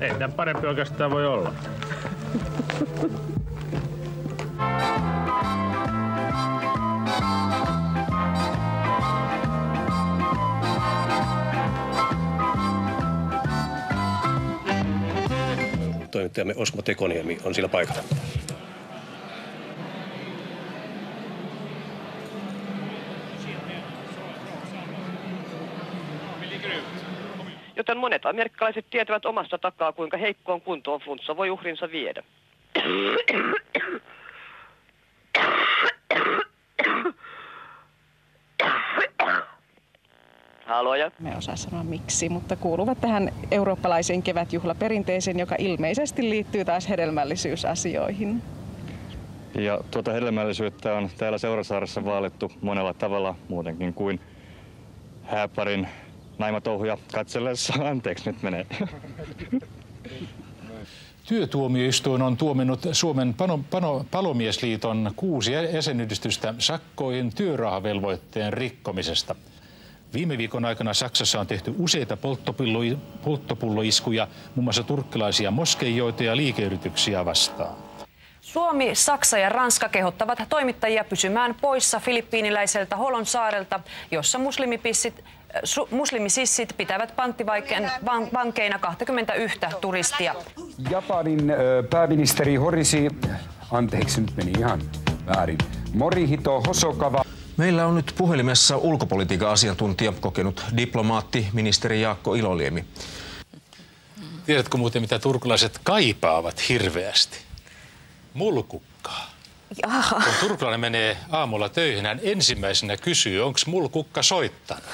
Ei tämä parempi oikeastaan voi olla. Toimittajamme Osmo Tekoniemi on sillä paikalla. Joten monet amerikkalaiset tietävät omasta takaa, kuinka heikkoon kuntoon flunssa voi uhrinsa viedä. Haloja. Me osaa sanoa miksi, mutta kuuluvat tähän eurooppalaiseen kevätjuhlaperinteeseen, joka ilmeisesti liittyy taas hedelmällisyysasioihin. Ja tuota hedelmällisyyttä on täällä Seurasaaressa vaalittu monella tavalla muutenkin kuin hääparin naimatouhuja katsellessa. Anteeksi, nyt menee. Työtuomioistuin on tuominnut Suomen Palomiesliiton 6 jäsenyhdistystä sakkoihin työrahavelvoitteen rikkomisesta. Viime viikon aikana Saksassa on tehty useita polttopulloiskuja, muun muassa turkkilaisia moskeijoita ja liikeyrityksiä vastaan. Suomi, Saksa ja Ranska kehottavat toimittajia pysymään poissa filippiiniläiseltä Holon saarelta, jossa muslimisissit pitävät panttivankeina 21 turistia. Japanin pääministeri anteeksi nyt meni ihan väärin, Morihito Hosokawa. Meillä on nyt puhelimessa ulkopolitiikan asiantuntija, kokenut diplomaatti, ministeri Jaakko Iloliemi. Tiedätkö muuten, mitä turkulaiset kaipaavat hirveästi? Mulkukkaa. Jaha. Kun turkulainen menee aamulla töihin, hän ensimmäisenä kysyy, onko mulkukka soittanut.